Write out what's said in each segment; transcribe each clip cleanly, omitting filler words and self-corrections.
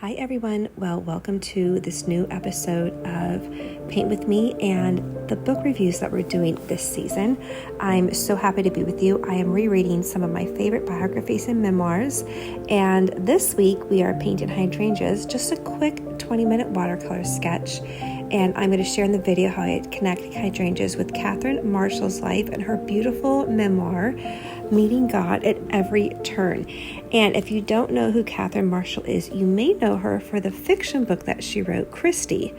Hi everyone, well welcome to this new episode of Paint With Me and the book reviews that we're doing this season. I'm so happy to be with you. I am rereading some of my favorite biographies and memoirs, and this week we are painting hydrangeas, just a quick 20-minute watercolor sketch, and I'm going to share in the video how I connect hydrangeas with Catherine Marshall's life and her beautiful memoir, Meeting God at Every Turn. And if you don't know who Catherine Marshall is, you may know her for the fiction book that she wrote, Christie,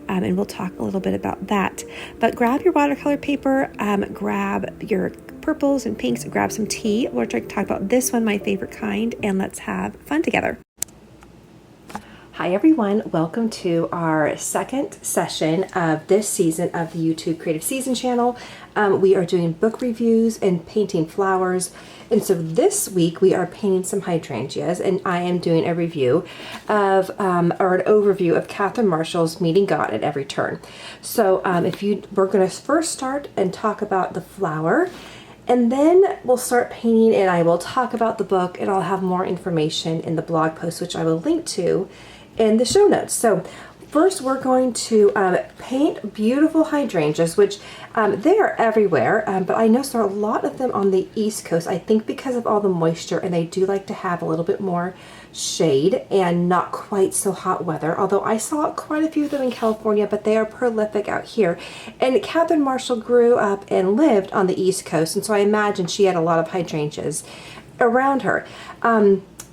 and we'll talk a little bit about that. But grab your watercolor paper, grab your purples and pinks, grab some tea. We're going to talk about this one, my favorite kind, and let's have fun together. Hi everyone, welcome to our second session of this season of the YouTube Creative Season channel. We are doing book reviews and painting flowers, and so this week we are painting some hydrangeas, and I am doing a review of, or an overview of Catherine Marshall's Meeting God at Every Turn. So we're going to first start and talk about the flower, and then we'll start painting and I will talk about the book, and I'll have more information in the blog post, which I will link to in the show notes. So first we're going to paint beautiful hydrangeas, which they are everywhere, but I noticed there are a lot of them on the East Coast, I think because of all the moisture, and they do like to have a little bit more shade and not quite so hot weather, although I saw quite a few of them in California, but they are prolific out here. And Catherine Marshall grew up and lived on the East Coast, and so I imagine she had a lot of hydrangeas around her.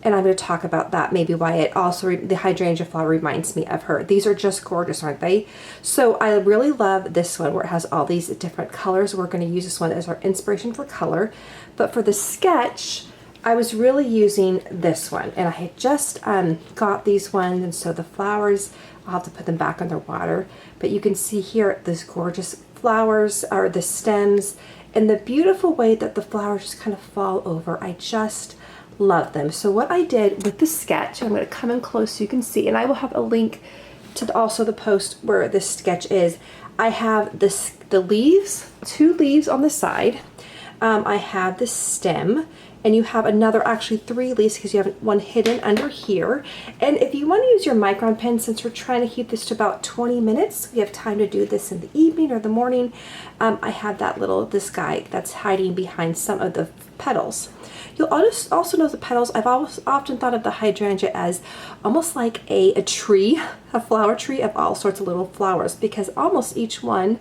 And I'm going to talk about that, maybe why it also, the hydrangea flower reminds me of her. These are just gorgeous, aren't they? So I really love this one where it has all these different colors. We're going to use this one as our inspiration for color. But for the sketch, I was really using this one. And I had just got these ones, and so the flowers, I'll have to put them back under water. But you can see here this gorgeous flowers, or the stems, and the beautiful way that the flowers just kind of fall over. I just love them. So what I did with the sketch, I'm going to come in close so you can see, and I will have a link to also the post where this sketch is. I have the leaves, 2 leaves on the side. I have the stem, and you have another, actually 3 leaves because you have one hidden under here. And if you want to use your micron pen, since we're trying to keep this to about 20 minutes, we have time to do this in the evening or the morning. I have this guy that's hiding behind some of the petals. You'll also know the petals. I've often thought of the hydrangea as almost like a tree, a flower tree of all sorts of little flowers, because almost each one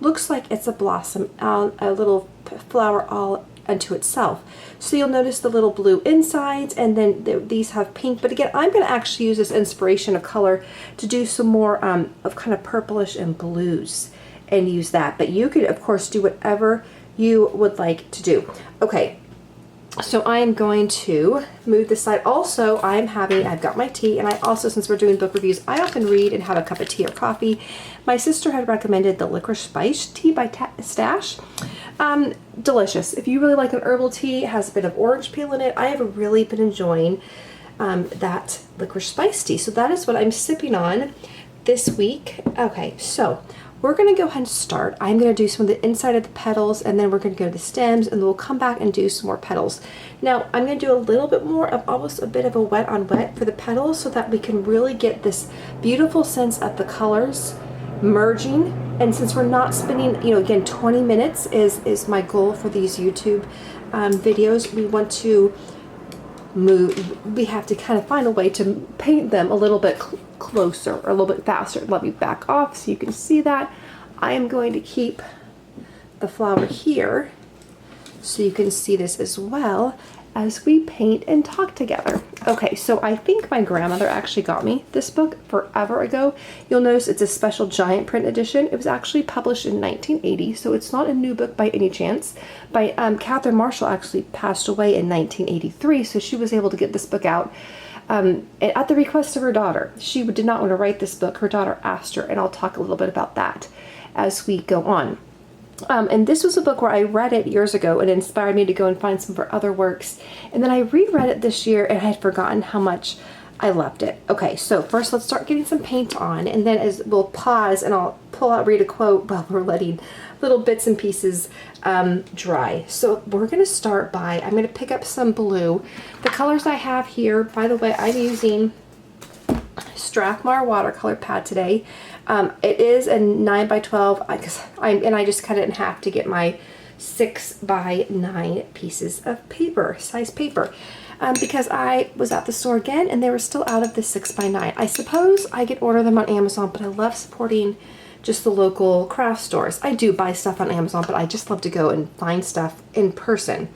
looks like it's a blossom, a little flower all unto itself. So you'll notice the little blue insides, and then these have pink. But again, I'm going to actually use this inspiration of color to do some more of kind of purplish and blues and use that. But you could, of course, do whatever you would like to do. Okay. So I am going to move this side. Also, I've got my tea, and I also, since we're doing book reviews, I often read and have a cup of tea or coffee. My sister had recommended the licorice spice tea by Stash. Delicious. If you really like an herbal tea, it has a bit of orange peel in it. I have really been enjoying that licorice spice tea. So that is what I'm sipping on this week. Okay, so we're going to go ahead and start. I'm going to do some of the inside of the petals, and then we're going to go to the stems, and then we'll come back and do some more petals. Now, I'm going to do a little bit more of almost a bit of a wet on wet for the petals so that we can really get this beautiful sense of the colors merging. And since we're not spending, again, 20 minutes is my goal for these YouTube videos, we want to we have to kind of find a way to paint them a little bit closer or a little bit faster. Let me back off so you can see that. I am going to keep the flower here so you can see this as well as we paint and talk together. Okay, so I think my grandmother actually got me this book forever ago. You'll notice it's a special giant print edition. It was actually published in 1980, so it's not a new book by any chance. By Catherine Marshall actually passed away in 1983, so she was able to get this book out at the request of her daughter. She did not want to write this book. Her daughter asked her, and I'll talk a little bit about that as we go on. And this was a book where I read it years ago and it inspired me to go and find some of her other works. And then I reread it this year and I had forgotten how much I loved it. Okay, so first let's start getting some paint on, and then we'll pause and I'll read a quote while we're letting little bits and pieces dry. So we're going to start by, I'm going to pick up some blue. The colors I have here, by the way, I'm using Strathmore watercolor pad today. It is a 9 by 12, and I just cut it in half to get my 6 by 9 pieces of paper, size paper. Because I was at the store again and they were still out of the 6 by 9. I suppose I could order them on Amazon, but I love supporting just the local craft stores. I do buy stuff on Amazon, but I just love to go and find stuff in person.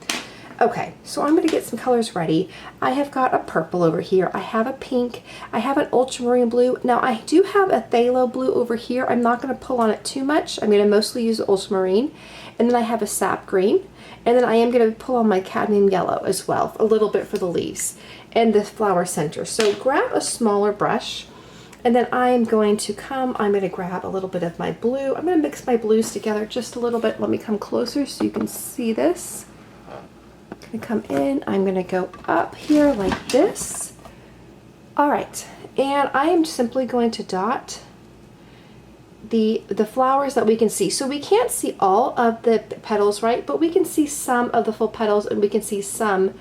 Okay, so I'm going to get some colors ready. I have got a purple over here. I have a pink. I have an ultramarine blue. Now I do have a phthalo blue over here. I'm not going to pull on it too much. I'm going to mostly use ultramarine. And then I have a sap green. And then I am going to pull on my cadmium yellow as well, a little bit for the leaves and the flower center. So grab a smaller brush. And then I am going to I'm going to grab a little bit of my blue. I'm going to mix my blues together just a little bit. Let me come closer so you can see this. I'm going to come in. I'm going to go up here like this. All right. And I am simply going to dot the flowers that we can see. So we can't see all of the petals, right? But we can see some of the full petals, and we can see some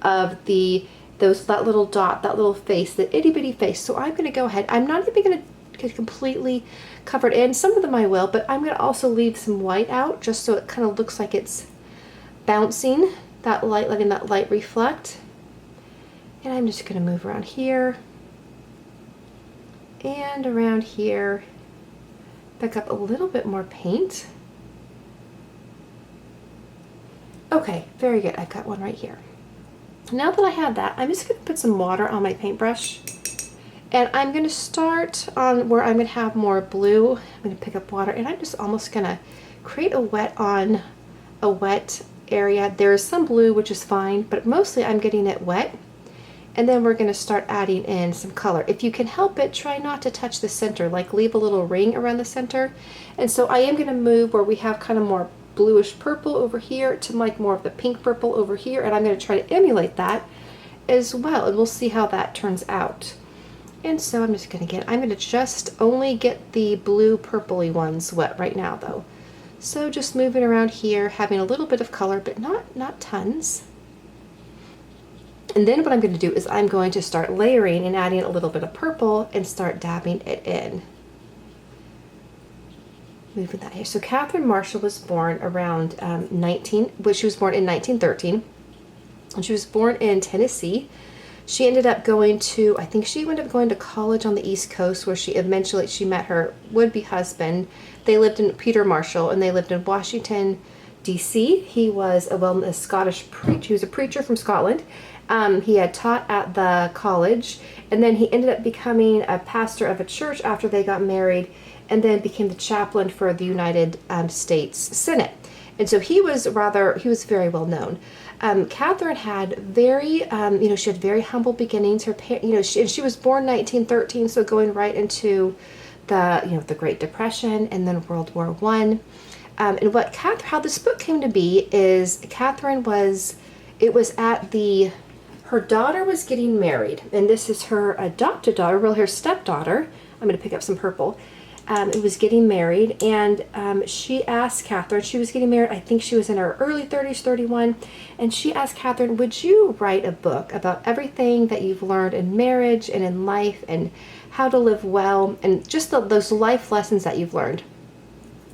of that little dot, that little face, the itty bitty face. So I'm going to go ahead. I'm not even going to get completely covered in. Some of them I will, but I'm going to also leave some white out just so it kind of looks like it's bouncing that light, letting that light reflect. And I'm just going to move around here and around here. Pick up a little bit more paint. Okay, very good. I've got one right here. Now that I have that, I'm just going to put some water on my paintbrush. And I'm going to start on where I'm going to have more blue. I'm going to pick up water, and I'm just almost going to create a wet area. There is some blue, which is fine, but mostly I'm getting it wet. And then we're going to start adding in some color. If you can help it, try not to touch the center, like leave a little ring around the center. And so I am going to move where we have kind of more bluish purple over here to like more of the pink purple over here, and I'm going to try to emulate that as well, and we'll see how that turns out. And so I'm just going to just only get the blue purpley ones wet right now though. So just moving around here, having a little bit of color, but not tons. And then what I'm going to do is I'm going to start layering and adding a little bit of purple and start dabbing it in. Moving that here. So Catherine Marshall was born around she was born in 1913. And she was born in Tennessee. She ended up going to, I think she ended up going to college on the East Coast, where she met her would-be husband. They lived in Peter Marshall, and they lived in Washington, D.C. He was a Scottish preacher. He was a preacher from Scotland. He had taught at the college, and then he ended up becoming a pastor of a church after they got married, and then became the chaplain for the United States Senate. And so he was very well known. Catherine had she had very humble beginnings. She was born 1913, so going right into the Great Depression and then World War I. And how this book came to be is her daughter was getting married, and this is her adopted daughter, her stepdaughter. I'm going to pick up some purple. It was getting married, and she asked Catherine, she was getting married, I think she was in her early 30s, 31, and she asked Catherine, would you write a book about everything that you've learned in marriage and in life and how to live well and just those life lessons that you've learned?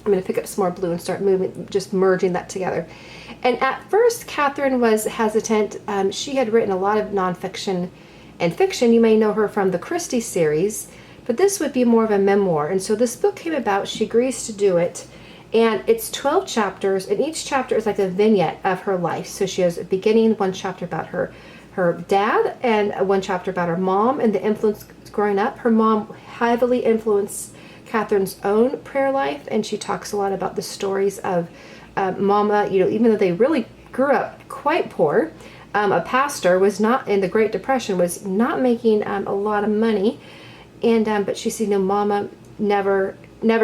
I'm going to pick up some more blue and start just merging that together. And at first, Catherine was hesitant. She had written a lot of nonfiction and fiction. You may know her from the Christie series, but this would be more of a memoir. And so this book came about. She agrees to do it. And it's 12 chapters, and each chapter is like a vignette of her life. So she has a beginning, one chapter about her dad, and one chapter about her mom and the influence growing up. Her mom heavily influenced Catherine's own prayer life, and she talks a lot about the stories of Mama. Even though they really grew up quite poor, a pastor was not in the Great Depression, was not making a lot of money, and but she said, Mama never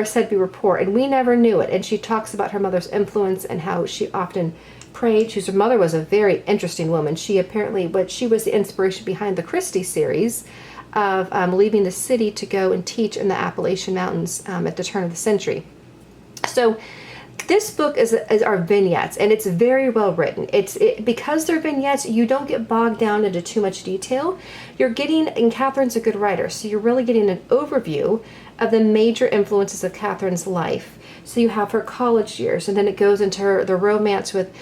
said we were poor, and we never knew it. And she talks about her mother's influence and how she often prayed. Her mother was a very interesting woman. She was the inspiration behind the Christie series of leaving the city to go and teach in the Appalachian Mountains at the turn of the century. So This book is our vignettes, and it's very well written. Because they're vignettes, you don't get bogged down into too much detail. You're getting, and Catherine's a good writer, so you're really getting an overview of the major influences of Catherine's life. So you have her college years, and then it goes into the romance with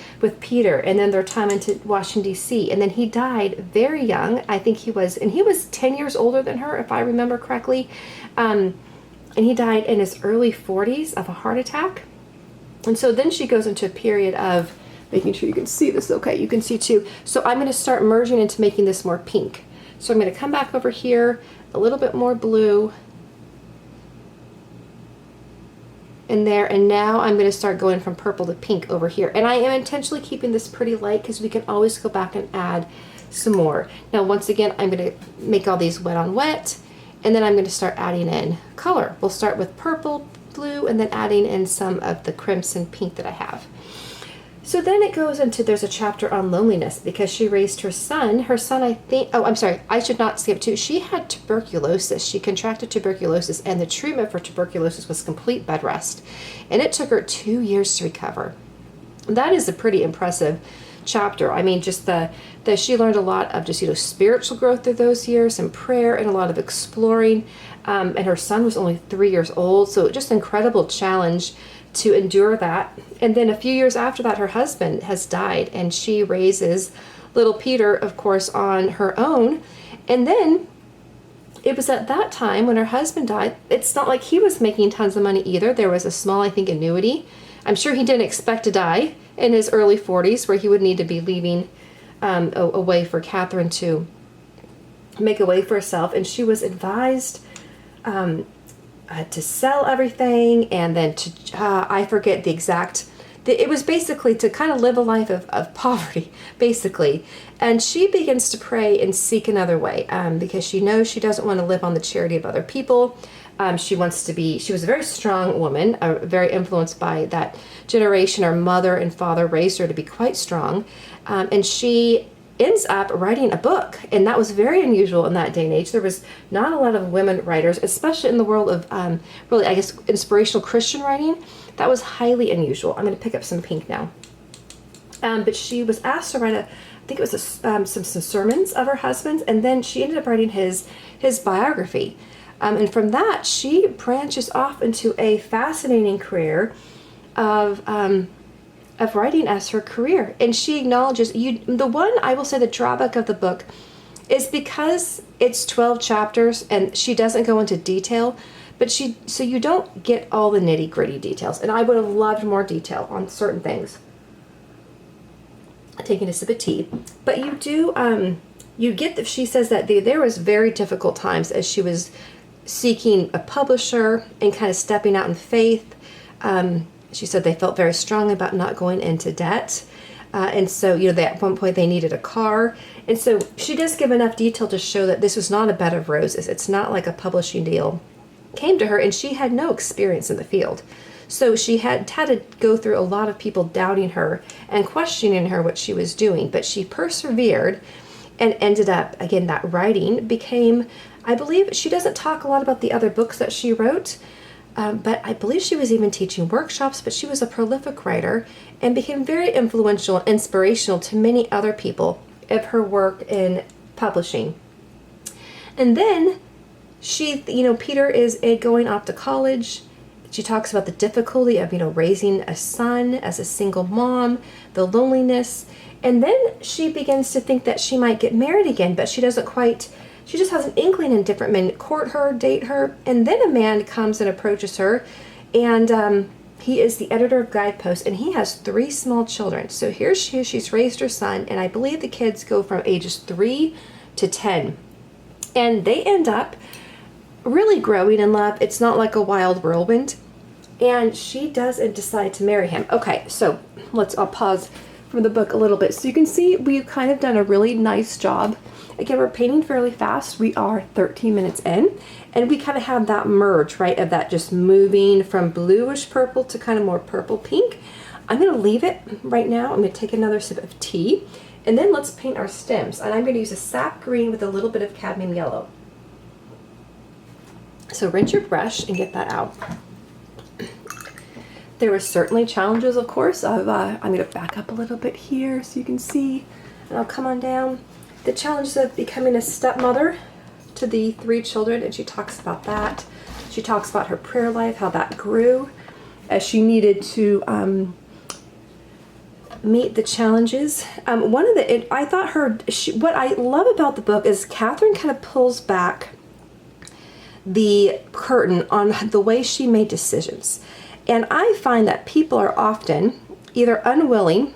Peter, and then their time into Washington, D.C. And then he died very young. I think he was 10 years older than her, if I remember correctly. And he died in his early 40s of a heart attack. And so then she goes into a period of making sure you can see this. Okay, you can see too. So I'm going to start merging into making this more pink. So I'm going to come back over here, a little bit more blue in there, and now I'm going to start going from purple to pink over here. And I am intentionally keeping this pretty light because we can always go back and add some more. Now once again, I'm going to make all these wet on wet, and then I'm going to start adding in color. We'll start with purple, blue, and then adding in some of the crimson pink that I have. So then it goes into, there's a chapter on loneliness because she raised her son. Her son, I think, oh, I'm sorry, I should not skip too. She had tuberculosis. She contracted tuberculosis, and the treatment for tuberculosis was complete bed rest. And it took her 2 years to recover. That is a pretty impressive chapter. I mean, just that she learned a lot of just, spiritual growth through those years, and prayer, and a lot of exploring. And her son was only 3 years old, so just incredible challenge to endure that. And then a few years after that, her husband has died, and she raises little Peter, of course, on her own. And then it was at that time when her husband died, it's not like he was making tons of money either. There was a small, I think, annuity. I'm sure he didn't expect to die in his early 40s, where he would need to be leaving a way for Catherine to make a way for herself. And she was advised to sell everything, and then to, I forget the exact, it was basically to kind of live a life of poverty, basically. And she begins to pray and seek another way, because she knows she doesn't want to live on the charity of other people. She was a very strong woman, very influenced by that generation. Her mother and father raised her to be quite strong. And she ends up writing a book, and that was very unusual in that day and age. There was not a lot of women writers, especially in the world of really, I guess, inspirational Christian writing. That was highly unusual. I'm going to pick up some pink now. But she was asked to write I think it was some sermons of her husband's, and then she ended up writing his biography. And from that, she branches off into a fascinating career of writing as her career. And she acknowledges, the one, I will say, the drawback of the book is because it's 12 chapters and she doesn't go into detail, but so you don't get all the nitty gritty details. And I would have loved more detail on certain things. Taking a sip of tea. But you do, you get that she says that there was very difficult times as she was seeking a publisher and kind of stepping out in faith. She said they felt very strongly about not going into debt. And so, at one point they needed a car. And so she does give enough detail to show that this was not a bed of roses. It's not like a publishing deal came to her, and she had no experience in the field. So she had to go through a lot of people doubting her and questioning her what she was doing. But she persevered and ended up, again, that writing became, I believe, she doesn't talk a lot about the other books that she wrote, but I believe she was even teaching workshops, but she was a prolific writer and became very influential and inspirational to many other people of her work in publishing. And then she, Peter is going off to college. She talks about the difficulty of, raising a son as a single mom, the loneliness. And then she begins to think that she might get married again, but she doesn't quite. She just has an inkling, and different men court her, date her. And then a man comes and approaches her, and he is the editor of Guidepost, and he has 3 small children. So here she is, she's raised her son, and I believe the kids go from ages 3 to 10. And they end up really growing in love. It's not like a wild whirlwind. And she does decide to marry him. Okay, so I'll pause from the book a little bit. So you can see we've kind of done a really nice job. Again, we're painting fairly fast. We are 13 minutes in, and we kind of have that merge, right, of that just moving from bluish purple to kind of more purple pink. I'm going to leave it right now. I'm going to take another sip of tea, and then let's paint our stems. And I'm going to use a sap green with a little bit of cadmium yellow. So rinse your brush and get that out. There were certainly challenges, of course. I'm going to back up a little bit here so you can see, and I'll come on down. The challenges of becoming a stepmother to the 3 children, and she talks about that. She talks about her prayer life, how that grew as she needed to meet the challenges. I thought what I love about the book is Catherine kind of pulls back the curtain on the way she made decisions. And I find that people are often either unwilling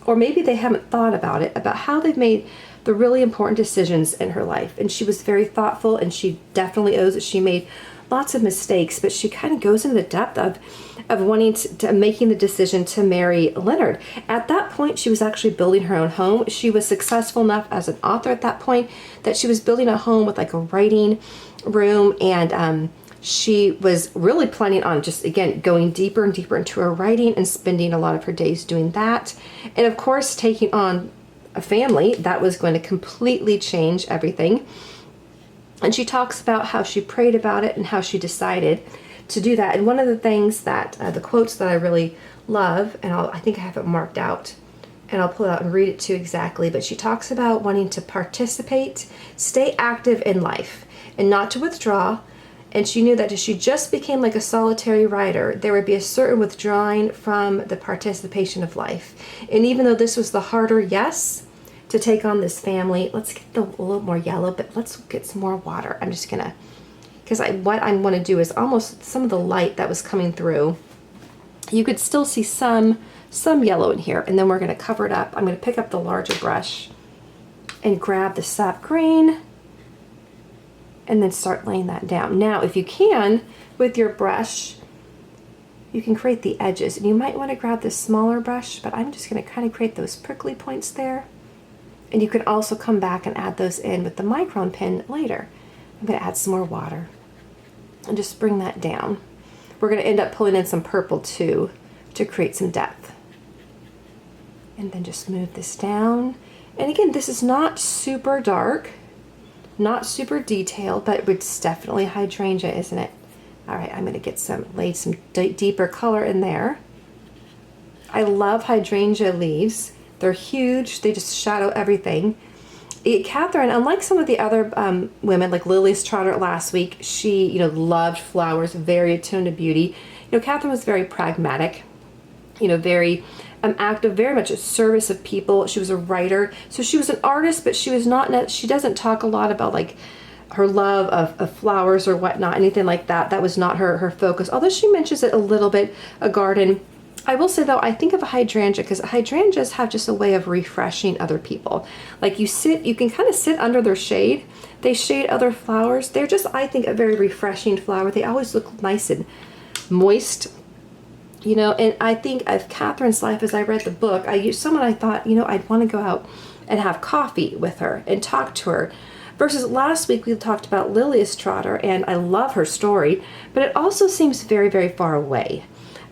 or maybe they haven't thought about it, about how they've made the really important decisions in her life. And she was very thoughtful, and she definitely owes it. She made lots of mistakes, but she kind of goes into the depth of wanting to making the decision to marry Leonard. At that point, she was actually building her own home. She was successful enough as an author at that point that she was building a home with like a writing room, and she was really planning on just, again, going deeper and deeper into her writing and spending a lot of her days doing that. And of course, taking on a family that was going to completely change everything. And she talks about how she prayed about it and how she decided to do that. And one of the things that, the quotes that I really love, and I think I have it marked out, and I'll pull it out and read it too exactly, but she talks about wanting to participate, stay active in life, and not to withdraw. And she knew that if she just became like a solitary writer, there would be a certain withdrawing from the participation of life. And even though this was the harder yes to take on this family, let's get a little more yellow, but let's get some more water. I'm just gonna, because what I want to do is almost some of the light that was coming through, you could still see some yellow in here, and then we're gonna cover it up. I'm gonna pick up the larger brush and grab the sap green, and then start laying that down. Now, if you can, with your brush, you can create the edges. And you might want to grab this smaller brush, but I'm just going to kind of create those prickly points there. And you can also come back and add those in with the micron pen later. I'm going to add some more water and just bring that down. We're going to end up pulling in some purple too to create some depth. And then just move this down. And again, this is not super dark, not super detailed, but it's definitely hydrangea, isn't it? All right, I'm going to get lay some deeper color in there. I love hydrangea leaves. They're huge. They just shadow everything. Catherine, unlike some of the other women, like Lily's Trotter last week, she, loved flowers, very attuned to beauty. Catherine was very pragmatic, very active, very much at service of people. She was a writer, so she was an artist, but she was not. She doesn't talk a lot about like her love of flowers or whatnot, anything like that. That was not her focus. Although she mentions it a little bit, a garden. I will say though, I think of a hydrangea because hydrangeas have just a way of refreshing other people. Like you can kind of sit under their shade. They shade other flowers. They're just, I think, a very refreshing flower. They always look nice and moist. And I think of Catherine's life as I read the book, I thought, I'd want to go out and have coffee with her and talk to her. Versus last week we talked about Lily's Trotter, and I love her story, but it also seems very, very far away.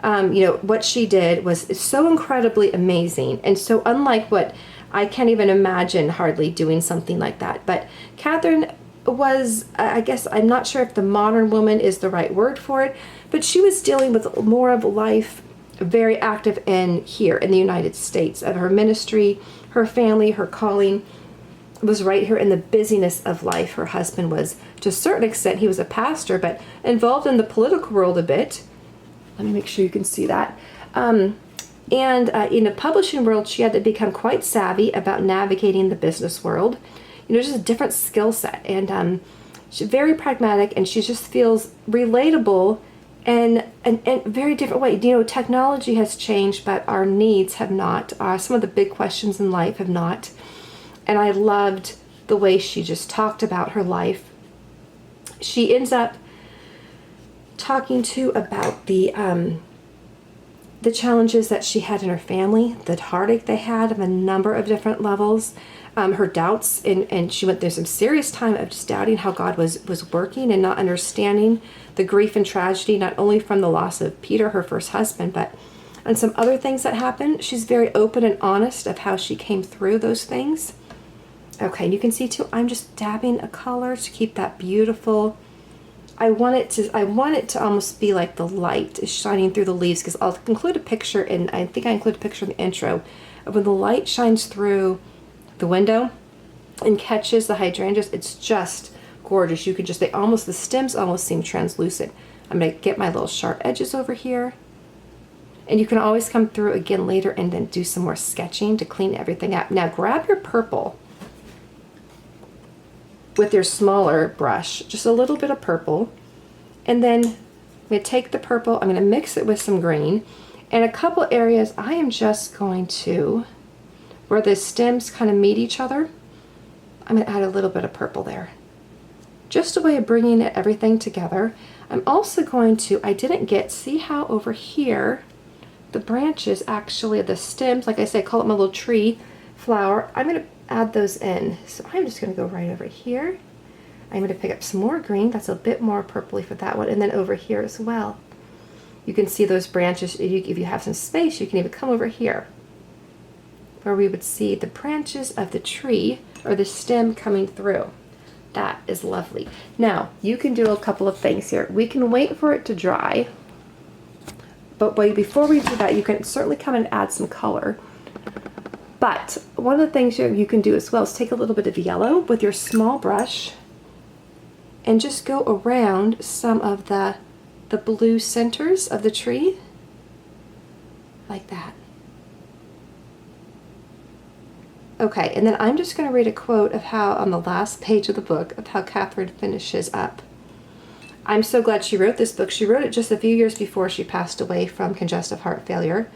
What she did was so incredibly amazing and so unlike what I can't even imagine hardly doing something like that. But Catherine was, I guess, I'm not sure if the modern woman is the right word for it, but she was dealing with more of life, very active in the United States, of her ministry, her family, her calling was right here in the busyness of life. Her husband was, to a certain extent, he was a pastor, but involved in the political world a bit. Let me make sure you can see that. And in the publishing world, she had to become quite savvy about navigating the business world. Just a different skill set. And she's very pragmatic, and she just feels relatable in a very different way. Technology has changed, but our needs have not. Some of the big questions in life have not. And I loved the way she just talked about her life. She ends up talking too about the challenges that she had in her family, the heartache they had of a number of different levels, her doubts, and she went through some serious time of just doubting how God was working and not understanding the grief and tragedy, not only from the loss of Peter, her first husband, but on some other things that happened. She's very open and honest of how she came through those things. Okay, and you can see too, I'm just dabbing a color to keep that beautiful. I want it to almost be like the light is shining through the leaves, because I'll include a picture, and I think I include a picture in the intro of when the light shines through the window and catches the hydrangeas. It's just gorgeous. You can just, the stems almost seem translucent. I'm going to get my little sharp edges over here. And you can always come through again later and then do some more sketching to clean everything up. Now grab your purple with your smaller brush, just a little bit of purple, and then I'm going to take the purple, I'm going to mix it with some green, and a couple areas I am just going to, where the stems kind of meet each other, I'm going to add a little bit of purple there. Just a way of bringing everything together. I'm also going to, see how over here, the branches actually, the stems, like I say, I call it my little tree flower. I'm going to add those in. So I'm just going to go right over here. I'm going to pick up some more green. That's a bit more purpley for that one. And then over here as well. You can see those branches. If you have some space, you can even come over here where we would see the branches of the tree or the stem coming through. That is lovely. Now, you can do a couple of things here. We can wait for it to dry. But before we do that, you can certainly come and add some color. But one of the things you can do as well is take a little bit of yellow with your small brush and just go around some of the blue centers of the tree, like that. Okay, and then I'm just going to read a quote of how, on the last page of the book, of how Catherine finishes up. I'm so glad she wrote this book. She wrote it just a few years before she passed away from congestive heart failure.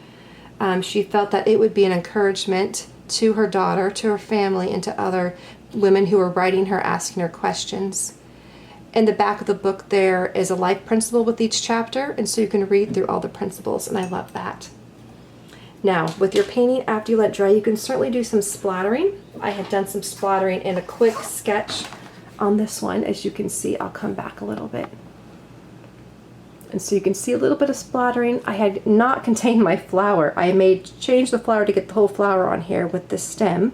She felt that it would be an encouragement to her daughter, to her family, and to other women who were writing her, asking her questions. In the back of the book there is a life principle with each chapter, and so you can read through all the principles, and I love that. Now, with your painting, after you let dry, you can certainly do some splattering. I had done some splattering in a quick sketch on this one. As you can see, I'll come back a little bit. And so you can see a little bit of splattering. I had not contained my flower. I changed the flower to get the whole flower on here with the stem.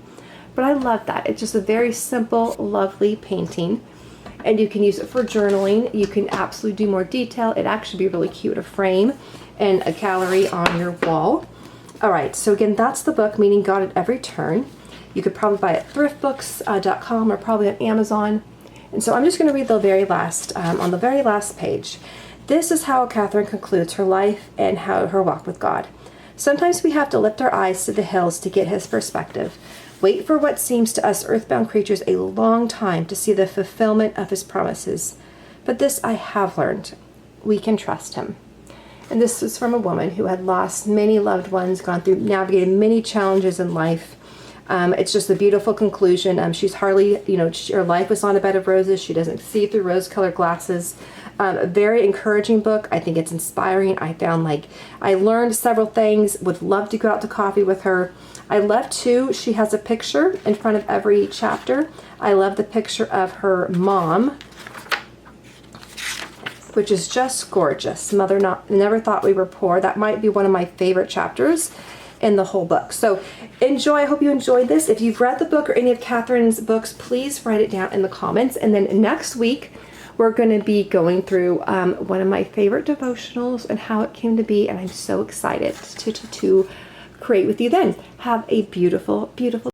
But I love that. It's just a very simple, lovely painting. And you can use it for journaling. You can absolutely do more detail. It'd actually be really cute, a frame and a gallery on your wall. All right, so again, that's the book, Meeting God at Every Turn. You could probably buy it at thriftbooks.com or probably on Amazon. And so I'm just going to read the very last, on the very last page. This is how Catherine concludes her life and how her walk with God. Sometimes we have to lift our eyes to the hills to get his perspective. Wait for what seems to us earthbound creatures a long time to see the fulfillment of his promises. But this I have learned. We can trust him. And this was from a woman who had lost many loved ones, gone through, navigated many challenges in life. It's just a beautiful conclusion. She's hardly, her life was on a bed of roses. She doesn't see through rose-colored glasses. A very encouraging book. I think it's inspiring. I found I learned several things. Would love to go out to coffee with her. I love too, she has a picture in front of every chapter. I love the picture of her mom, which is just gorgeous. Mother never thought we were poor. That might be one of my favorite chapters in the whole book. So enjoy. I hope you enjoyed this. If you've read the book or any of Catherine's books, please write it down in the comments. And then next week, we're going to be going through one of my favorite devotionals and how it came to be. And I'm so excited to create with you then. Have a beautiful, beautiful